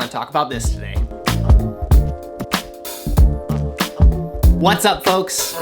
to talk about this today. What's up, folks?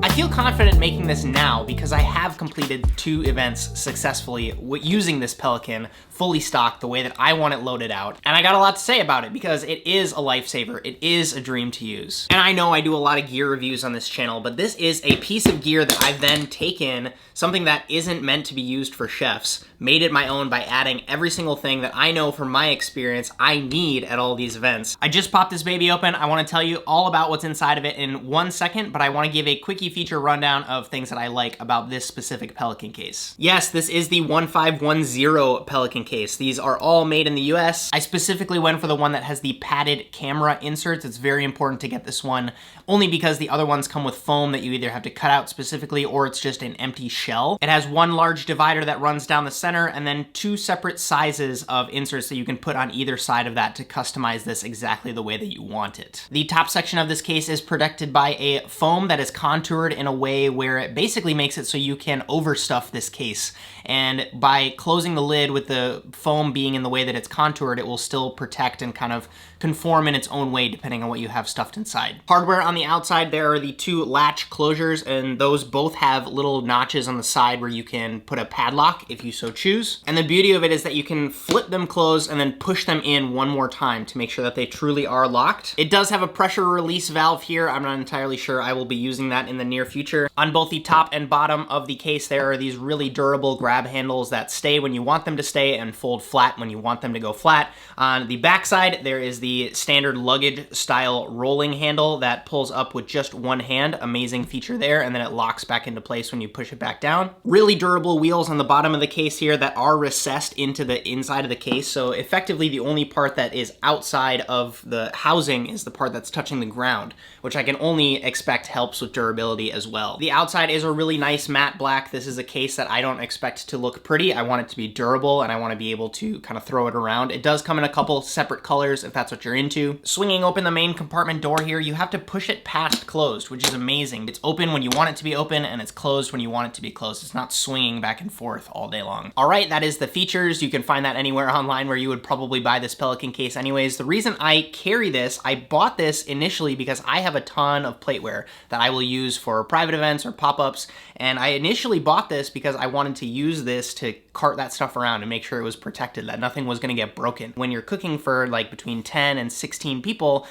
I feel confident making this now because I have completed 2 events successfully using this Pelican fully stocked the way that I want it loaded out. And I got a lot to say about it because it is a lifesaver. It is a dream to use. And I know I do a lot of gear reviews on this channel, but this is a piece of gear that I've then taken, something that isn't meant to be used for chefs, made it my own by adding every single thing that I know from my experience I need at all these events. I just popped this baby open. I want to tell you all about what's inside of it in 1 second, but I want to give a quickie feature rundown of things that I like about this specific Pelican case. Yes, this is the 1510 Pelican case. These are all made in the US. I specifically went for the one that has the padded camera inserts. It's very important to get this one, only because the other ones come with foam that you either have to cut out specifically or it's just an empty shell. It has one large divider that runs down the center and then 2 separate sizes of inserts that you can put on either side of that to customize this exactly the way that you want it. The top section of this case is protected by a foam that is contoured in a way where it basically makes it so you can overstuff this case. And by closing the lid with the foam being in the way that it's contoured, it will still protect and kind of conform in its own way depending on what you have stuffed inside. Hardware on the outside, there are the 2 latch closures, and those both have little notches on the side where you can put a padlock if you so choose. And the beauty of it is that you can flip them closed and then push them in one more time to make sure that they truly are locked. It does have a pressure release valve here. I'm not entirely sure I will be using that in the near future. On both the top and bottom of the case, there are these really durable grab handles that stay when you want them to stay and fold flat when you want them to go flat. On the back side, there is the standard luggage style rolling handle that pulls up with just one hand. Amazing feature there, and then it locks back into place when you push it back down. Really durable wheels on the bottom of the case here that are recessed into the inside of the case, so effectively the only part that is outside of the housing is the part that's touching the ground, which I can only expect helps with durability as well. The outside is a really nice matte black. This is a case that I don't expect to look pretty. I want it to be durable and I want to be able to kind of throw it around. It does come in a couple separate colors if that's what you're into. Swinging open the main compartment door here, you have to push it past closed, which is amazing. It's open when you want it to be open and it's closed when you want it to be closed. It's not swinging back and forth all day long. All right, that is the features. You can find that anywhere online where you would probably buy this Pelican case anyways. The reason I carry this, I bought this initially because I have a ton of plateware that I will use for private events or pop-ups, and I initially bought this because I wanted to use this to cart that stuff around and make sure it was protected, that nothing was gonna get broken. When you're cooking for like between 10 and 16 people,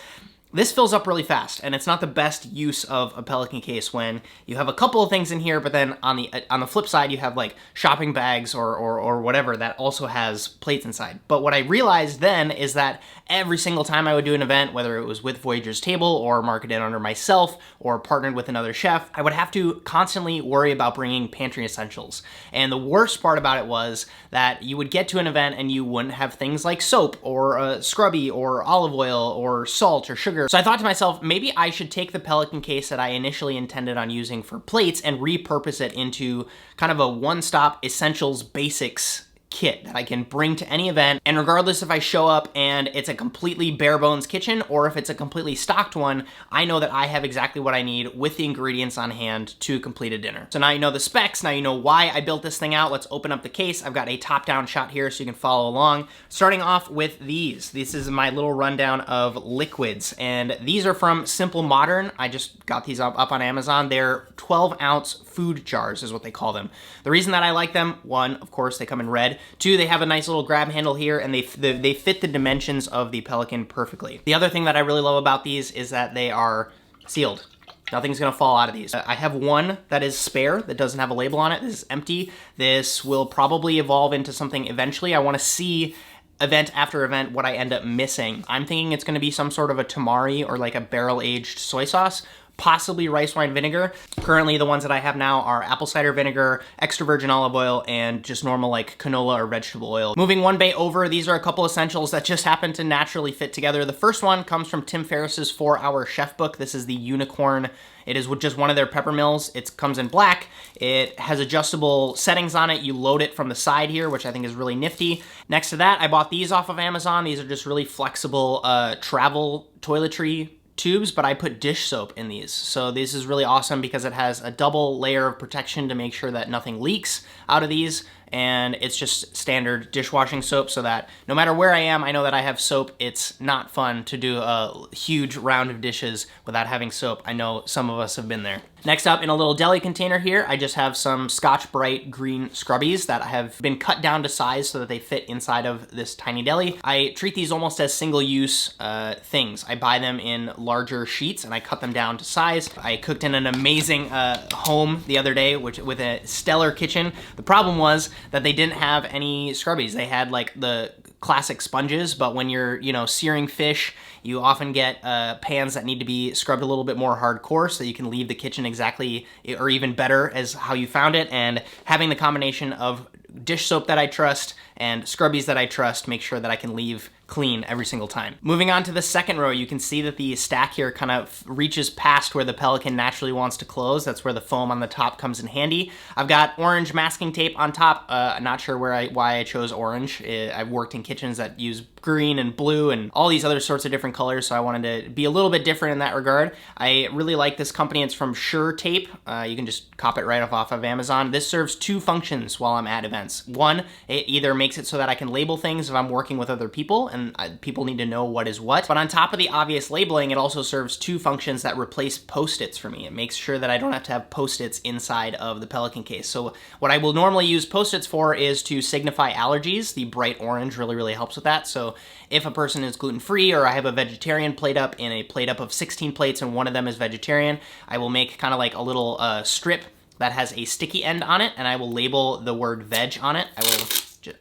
this fills up really fast, and it's not the best use of a Pelican case when you have a couple of things in here, but then on the flip side, you have like shopping bags or whatever that also has plates inside. But what I realized then is that every single time I would do an event, whether it was with Voyager's Table or marketed under myself or partnered with another chef, I would have to constantly worry about bringing Pantry Essentials. And the worst part about it was that you would get to an event and you wouldn't have things like soap or scrubby or olive oil or salt or sugar. So I thought to myself, maybe I should take the Pelican case that I initially intended on using for plates and repurpose it into kind of a one-stop essentials basics kit that I can bring to any event, and regardless if I show up and it's a completely bare bones kitchen or if it's a completely stocked one, I know that I have exactly what I need with the ingredients on hand to complete a dinner. So now you know the specs, now you know why I built this thing out. Let's open up the case. I've got a top-down shot here so you can follow along. Starting off with these. This is my little rundown of liquids, and these are from Simple Modern. I just got these up on Amazon. They're 12-ounce food jars is what they call them. The reason that I like them, one, of course, they come in red. 2, they have a nice little grab handle here, and they fit the dimensions of the Pelican perfectly. The other thing that I really love about these is that they are sealed. Nothing's gonna fall out of these. I have one that is spare, that doesn't have a label on it. This is empty. This will probably evolve into something eventually. I wanna see event after event what I end up missing. I'm thinking it's gonna be some sort of a tamari or like a barrel-aged soy sauce, possibly rice wine vinegar. Currently, the ones that I have now are apple cider vinegar, extra virgin olive oil, and just normal like canola or vegetable oil. Moving one bay over, these are a couple essentials that just happen to naturally fit together. The first one comes from Tim Ferriss's 4-Hour Chef book. This is the Unicorn. It is with just one of their pepper mills. It comes in black. It has adjustable settings on it. You load it from the side here, which I think is really nifty. Next to that, I bought these off of Amazon. These are just really flexible travel toiletry tubes, but I put dish soap in these. So this is really awesome because it has a double layer of protection to make sure that nothing leaks out of these, and it's just standard dishwashing soap so that no matter where I am, I know that I have soap. It's not fun to do a huge round of dishes without having soap. I know some of us have been there. Next up, in a little deli container here, I just have some Scotch-Brite green scrubbies that have been cut down to size so that they fit inside of this tiny deli. I treat these almost as single-use things. I buy them in larger sheets and I cut them down to size. I cooked in an amazing home the other day with a stellar kitchen. The problem was that they didn't have any scrubbies. They had like the classic sponges, but when you're, searing fish, you often get pans that need to be scrubbed a little bit more hardcore so you can leave the kitchen exactly or even better as how you found it. And having the combination of dish soap that I trust and scrubbies that I trust make sure that I can leave clean every single time. Moving on to the second row, you can see that the stack here kind of reaches past where the Pelican naturally wants to close. That's where the foam on the top comes in handy. I've got orange masking tape on top. I'm not sure why I chose orange. I've worked in kitchens that use green and blue and all these other sorts of different colors, so I wanted to be a little bit different in that regard. I really like this company. It's from Sure Tape. You can just cop it right off of Amazon. This serves two functions while I'm at events. One, it either makes it so that I can label things if I'm working with other people, and people need to know what is what. But on top of the obvious labeling, it also serves two functions that replace Post-its for me. It makes sure that I don't have to have Post-its inside of the Pelican case. So what I will normally use Post-its for is to signify allergies. The bright orange really helps with that. So if a person is gluten-free or I have a vegetarian plate up in a plate up of 16 plates and one of them is vegetarian, I will make kind of like a little strip that has a sticky end on it, and I will label the word veg on it.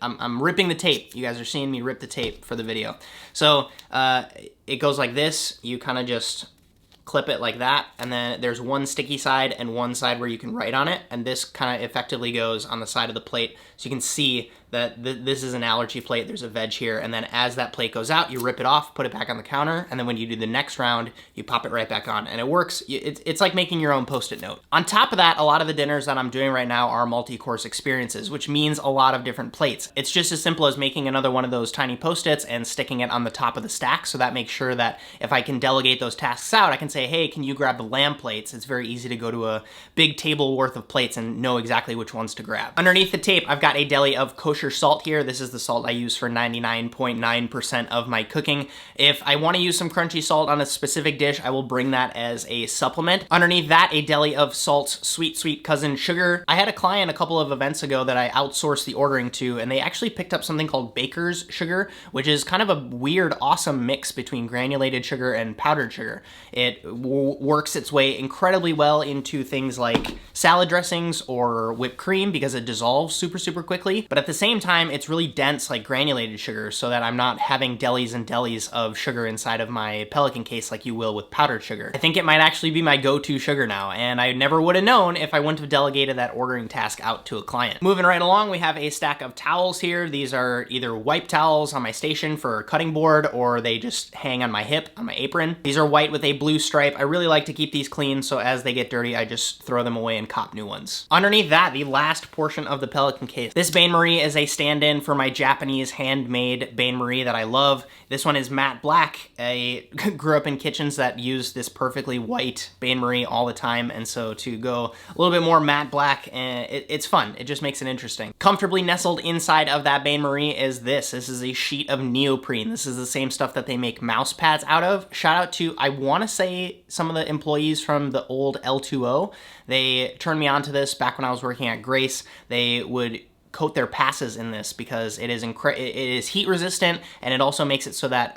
I'm ripping the tape. You guys are seeing me rip the tape for the video. So it goes like this. You kind of just clip it like that, and then there's one sticky side and one side where you can write on it, and this kind of effectively goes on the side of the plate, so you can see that this is an allergy plate, there's a veg here, and then as that plate goes out, you rip it off, put it back on the counter, and then when you do the next round, you pop it right back on, and it works. It's like making your own Post-it note. On top of that, a lot of the dinners that I'm doing right now are multi-course experiences, which means a lot of different plates. It's just as simple as making another one of those tiny Post-its and sticking it on the top of the stack, so that makes sure that if I can delegate those tasks out, I can say, hey, can you grab the lamb plates? It's very easy to go to a big table worth of plates and know exactly which ones to grab. Underneath the tape, I've got a deli of kosher salt here. This is the salt I use for 99.9% of my cooking. If I want to use some crunchy salt on a specific dish, I will bring that as a supplement. Underneath that, a deli of salt's sweet cousin sugar. I had a client a couple of events ago that I outsourced the ordering to, and they actually picked up something called baker's sugar, which is kind of a weird, awesome mix between granulated sugar and powdered sugar. It works its way incredibly well into things like salad dressings or whipped cream because it dissolves super quickly, but at the same time, it's really dense like granulated sugar so that I'm not having delis and delis of sugar inside of my Pelican case like you will with powdered sugar. I think it might actually be my go-to sugar now, and I never would have known if I wouldn't have delegated that ordering task out to a client. Moving right along, we have a stack of towels here. These are either wipe towels on my station for cutting board, or they just hang on my hip, on my apron. These are white with a blue stripe. I really like to keep these clean, so as they get dirty, I just throw them away and cop new ones. Underneath that, the last portion of the Pelican case. This bain-marie is a stand-in for my Japanese handmade bain-marie that I love. This one is matte black. I grew up in kitchens that use this perfectly white bain-marie all the time, and so to go a little bit more matte black, it's fun. It just makes it interesting. Comfortably nestled inside of that bain-marie is this. This is a sheet of neoprene. This is the same stuff that they make mouse pads out of. Shout out to, I want to say, some of the employees from the old L2O. They turned me on to this back when I was working at Grace. They would coat their passes in this because it is heat resistant, and it also makes it so that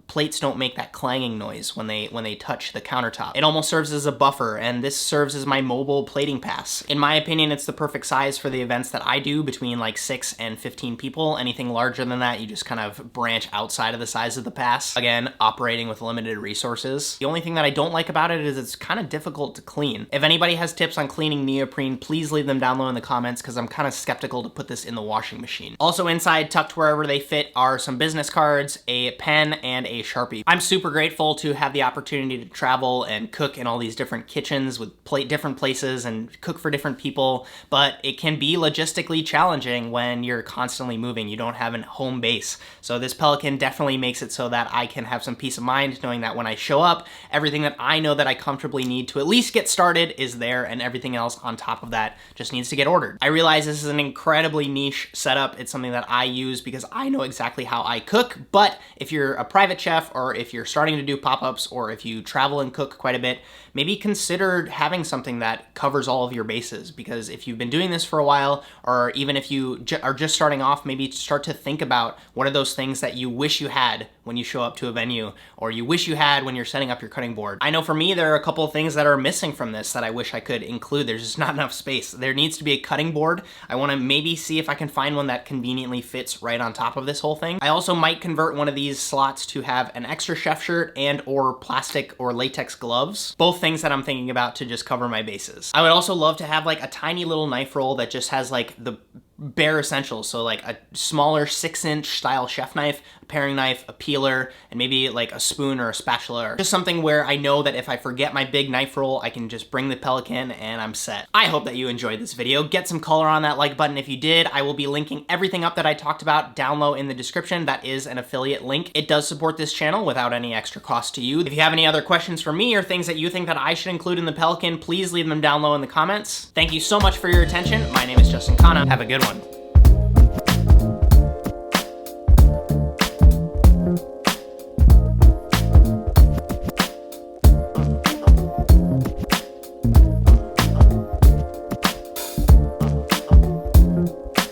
plates don't make that clanging noise when they touch the countertop. It almost serves as a buffer, and this serves as my mobile plating pass. In my opinion, it's the perfect size for the events that I do, between like 6 and 15 people. Anything larger than that, you just kind of branch outside of the size of the pass. Again, operating with limited resources. The only thing that I don't like about it is it's kind of difficult to clean. If anybody has tips on cleaning neoprene, please leave them down low in the comments, because I'm kind of skeptical to put this in the washing machine. Also inside, tucked wherever they fit, are some business cards, a pen, and a Sharpie. I'm super grateful to have the opportunity to travel and cook in all these different kitchens with different places and cook for different people, but it can be logistically challenging when you're constantly moving. You don't have a home base. So this Pelican definitely makes it so that I can have some peace of mind knowing that when I show up, everything that I know that I comfortably need to at least get started is there, and everything else on top of that just needs to get ordered. I realize this is an incredibly incredibly niche setup. It's something that I use because I know exactly how I cook, but if you're a private chef or if you're starting to do pop-ups or if you travel and cook quite a bit, maybe consider having something that covers all of your bases, because if you've been doing this for a while, or even if you are just starting off, maybe start to think about what are those things that you wish you had when you show up to a venue, or you wish you had when you're setting up your cutting board. I know for me, there are a couple of things that are missing from this that I wish I could include. There's just not enough space. There needs to be a cutting board. I wanna maybe see if I can find one that conveniently fits right on top of this whole thing. I also might convert one of these slots to have an extra chef shirt and or plastic or latex gloves. Both things that I'm thinking about to just cover my bases. I would also love to have like a tiny little knife roll that just has like the bare essentials, so like a smaller 6-inch style chef knife, a paring knife, a peeler, and maybe like a spoon or a spatula, or just something where I know that if I forget my big knife roll, I can just bring the Pelican and I'm set. I hope that you enjoyed this video. Get some color on that like button if you did. I will be linking everything up that I talked about down low in the description. That is an affiliate link. It does support this channel without any extra cost to you. If you have any other questions for me or things that you think that I should include in the Pelican, please leave them down low in the comments. Thank you so much for your attention. My name is Justin Khanna. Have a good one.